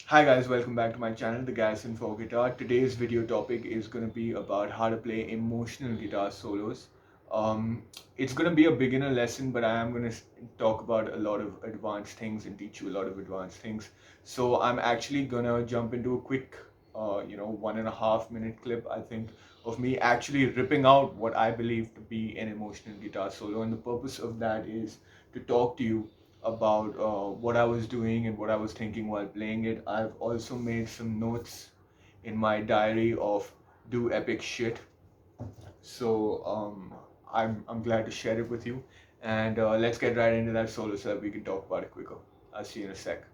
Hi guys, welcome back to my channel, The Guitarist for Guitar. Today's video topic is going to be about how to play emotional guitar solos. It's going to be a beginner lesson, but I am going to talk about a lot of advanced things and teach you a lot of advanced things. So I'm actually going to jump into a quick, 1.5 minute clip, I think, of me actually ripping out what I believe to be an emotional guitar solo. And the purpose of that is to talk to you about what I was doing and what I was thinking while playing it. I've also made some notes in my diary of do epic shit. So I'm glad to share it with you. And let's get right into that solo so that we can talk about it quicker. I'll see you in a sec.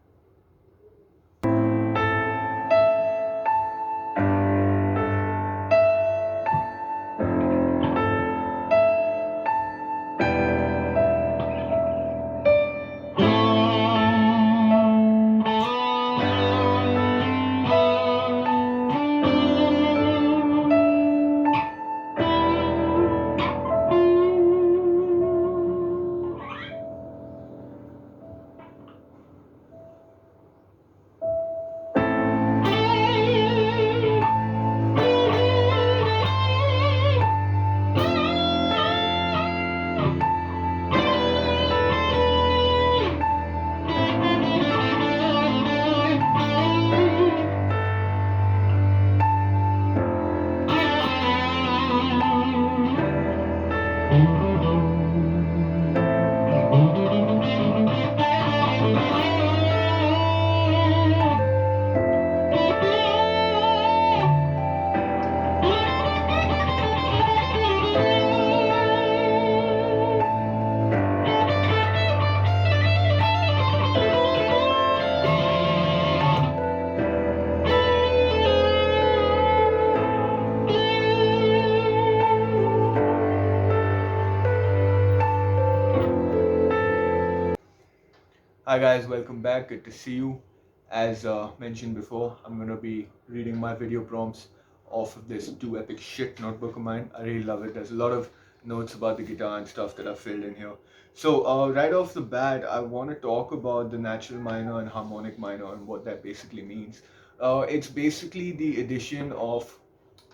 Hi guys, welcome back. Good to see you. As mentioned before, I'm gonna be reading my video prompts off of this Do Epic Shit notebook of mine. I really love it. There's a lot of notes about the guitar and stuff that I filled in here. So right off the bat, I want to talk about the natural minor and harmonic minor and what that basically means. It's basically the addition of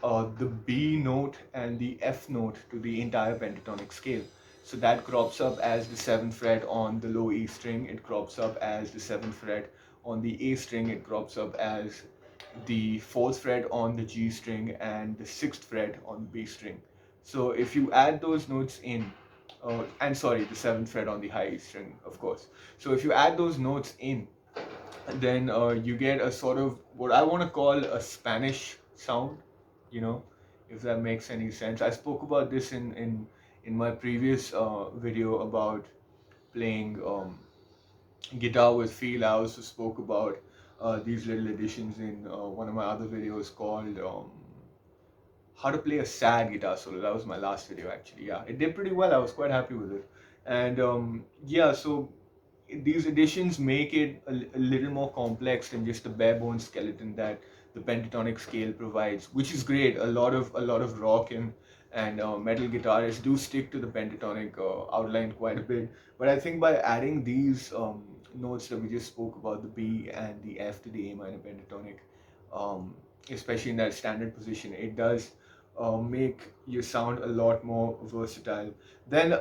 the B note and the F note to the entire pentatonic scale. So that crops up as the 7th fret on the low E string, it crops up as the 7th fret on the A string, it crops up as the 4th fret on the G string, and the 6th fret on the B string. So if you add those notes in, and sorry, the 7th fret on the high E string, of course. So if you add those notes in, then you get a sort of what I want to call a Spanish sound, you know, if that makes any sense. I spoke about this in my previous video about playing guitar with feel. I also spoke about these little additions in one of my other videos called how to play a sad guitar solo. That was my last video actually. Yeah, it did pretty well. I was quite happy with it. And yeah, so these additions make it a little more complex than just the bare bones skeleton that the pentatonic scale provides, which is great. A lot of rock and metal guitarists do stick to the pentatonic outline quite a bit. But I think by adding these notes that we just spoke about, the B and the F to the A minor pentatonic, um, especially in that standard position, it does make your sound a lot more versatile. Then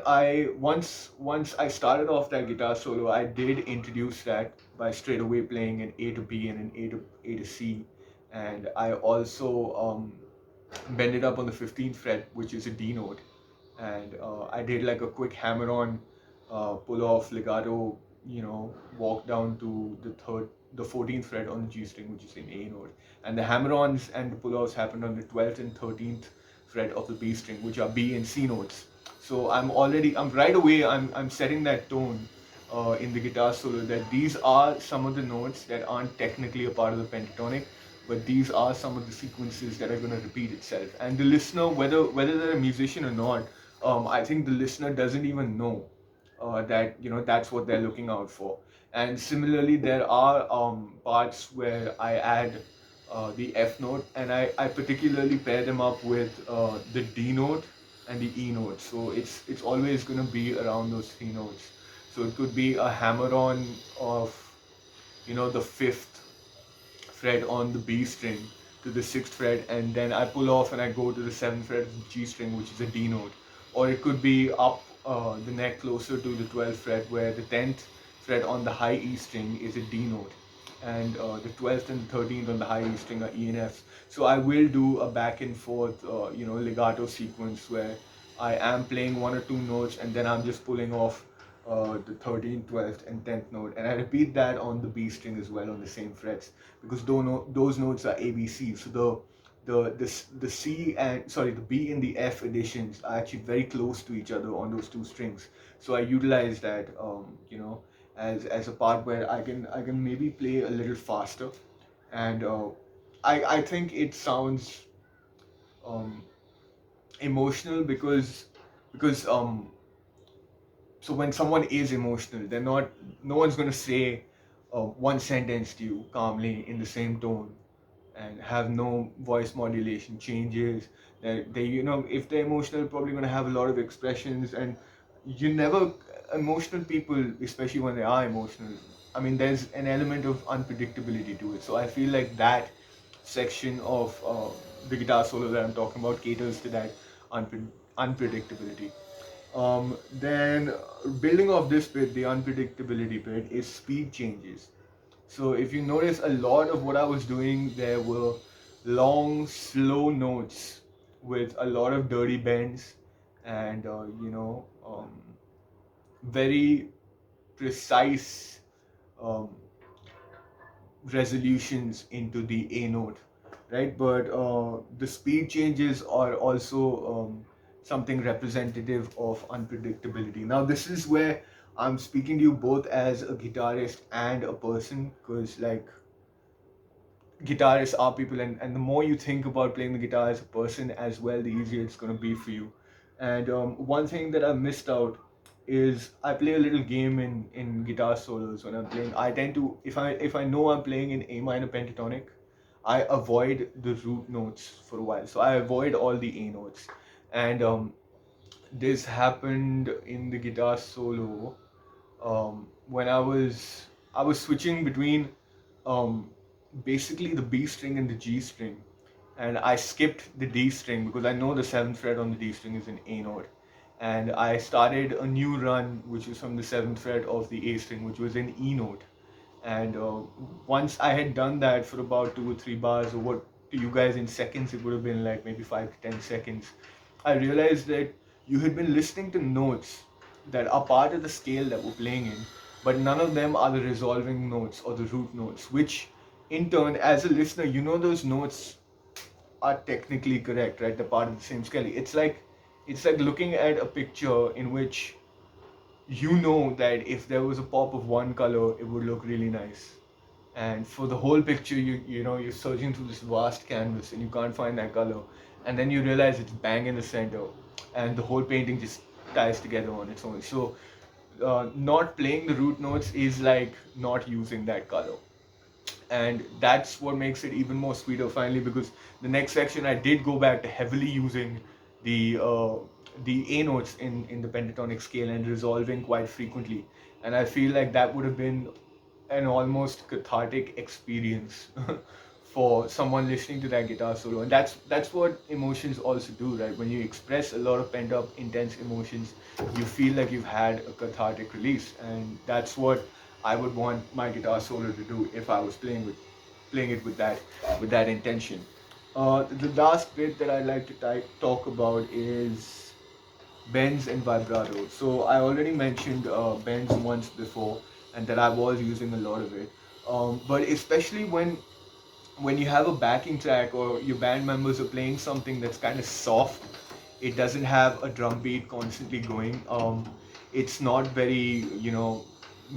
once I started off that guitar solo, I did introduce that by straight away playing an A to B and an A to C, and I also bended up on the 15th fret, which is a D note, and I did like a quick hammer-on pull-off legato, walk down to the 14th fret on the G string, which is an A note, and the hammer-ons and the pull-offs happened on the 12th and 13th fret of the B string, which are B and C notes. So I'm right away, I'm setting that tone in the guitar solo that these are some of the notes that aren't technically a part of the pentatonic, but these are some of the sequences that are going to repeat itself. And the listener, whether they're a musician or not, I think the listener doesn't even know that that's what they're looking out for. And similarly, there are parts where I add the F note, and I particularly pair them up with the D note and the E note. So it's always going to be around those three notes. So it could be a hammer on of the fifth fret on the B string to the 6th fret, and then I pull off and I go to the 7th fret of the G string, which is a D note. Or it could be up the neck closer to the 12th fret, where the 10th fret on the high E string is a D note, and the 12th and 13th on the high E string are E and F. So I will do a back and forth, legato sequence where I am playing one or two notes and then I'm just pulling off the 13th, 12th, and 10th note, and I repeat that on the B string as well on the same frets, because those notes are ABC. So the C and sorry the B and the F additions are actually very close to each other on those two strings. So I utilize that as a part where I can maybe play a little faster, and I think it sounds um, emotional because so when someone is emotional, they're not no one's going to say one sentence to you calmly in the same tone and have no voice modulation changes. They if they're emotional, probably going to have a lot of expressions, and you never emotional people, especially when they are emotional, I mean, there's an element of unpredictability to it. So I feel like that section of the guitar solo that I'm talking about caters to that unpredictability. Then building off this bit, the unpredictability bit is speed changes. So if you notice, a lot of what I was doing there were long, slow notes with a lot of dirty bends and very precise um, resolutions into the A note, right? But the speed changes are also something representative of unpredictability. Now, this is where I'm speaking to you both as a guitarist and a person, because like guitarists are people, and the more you think about playing the guitar as a person as well, the easier it's going to be for you. And one thing that I missed out is I play a little game in guitar solos when I'm playing. I tend to, if I know I'm playing in A minor pentatonic, I avoid the root notes for a while. So I avoid all the A notes. And this happened in the guitar solo when I was switching between um, basically the B string and the G string, and I skipped the D string because I know the 7th fret on the D string is an A note, and I started a new run which was from the 7th fret of the A string, which was an E note. And once I had done that for about 2 or 3 bars, or what to you guys in seconds it would have been like maybe 5 to 10 seconds, I realized that you had been listening to notes that are part of the scale that we're playing in, but none of them are the resolving notes or the root notes, which in turn, as a listener, you know those notes are technically correct, right? They're part of the same scale. It's like looking at a picture in which you know that if there was a pop of one color, it would look really nice. And for the whole picture, you're searching through this vast canvas and you can't find that color, and then you realize it's bang in the center, and the whole painting just ties together on its own. So, not playing the root notes is like not using that color, and that's what makes it even more sweeter finally, because the next section I did go back to heavily using the uh, the A notes in the pentatonic scale and resolving quite frequently, and I feel like that would have been an almost cathartic experience for someone listening to that guitar solo. And that's what emotions also do, right? When you express a lot of pent up intense emotions, you feel like you've had a cathartic release, and that's what I would want my guitar solo to do if I was playing it with that intention. The last bit that I'd like to talk about is bends and vibrato. So I already mentioned bends once before, and that I was using a lot of it. But especially when you have a backing track or your band members are playing something that's kind of soft, it doesn't have a drum beat constantly going. It's not very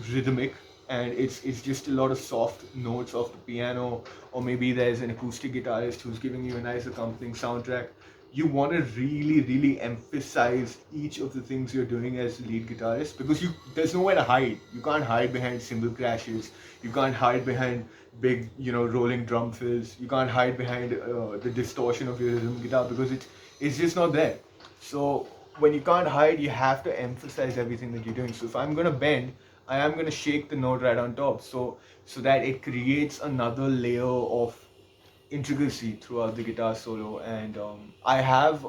rhythmic, and it's just a lot of soft notes of the piano, or maybe there's an acoustic guitarist who's giving you a nice accompanying soundtrack. You want to really really emphasize each of the things you're doing as lead guitarist, because you there's nowhere to hide. You can't hide behind cymbal crashes, you can't hide behind big rolling drum fills, you can't hide behind the distortion of your rhythm guitar, because it's just not there. So when you can't hide, you have to emphasize everything that you're doing. So if I'm going to bend, I am going to shake the note right on top, so that it creates another layer of intricacy throughout the guitar solo. And I have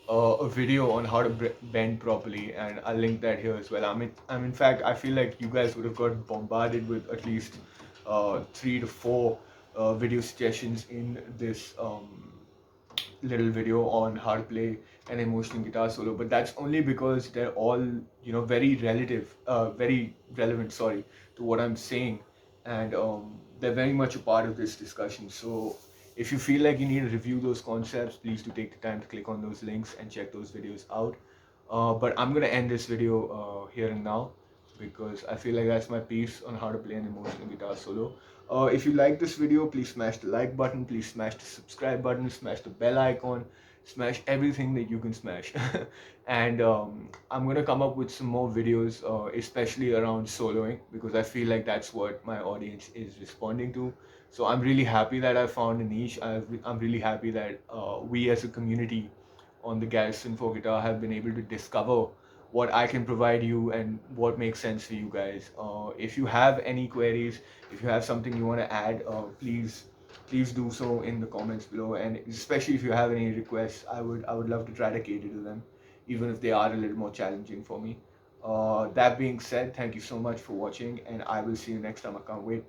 a video on how to bend properly, and I'll link that here as well. In fact, I feel like you guys would have got bombarded with at least 3 to 4 video suggestions in this little video on how to play an emotional guitar solo, but that's only because they're all, very very relevant, sorry, to what I'm saying, and they're very much a part of this discussion. So if you feel like you need to review those concepts, please do take the time to click on those links and check those videos out. But I'm gonna end this video here and now, because I feel like that's my piece on how to play an emotional guitar solo. If you like this video, please smash the like button, please smash the subscribe button, smash the bell icon, smash everything that you can smash. And I'm gonna come up with some more videos, especially around soloing, because I feel like that's what my audience is responding to. So I'm really happy that I found a niche. I'm really happy that we as a community on the Garrison for Guitar have been able to discover what I can provide you and what makes sense for you guys. If you have any queries, if you have something you want to add, please do so in the comments below. And especially if you have any requests, I would love to try to cater to them, even if they are a little more challenging for me. That being said, thank you so much for watching, and I will see you next time. I can't wait.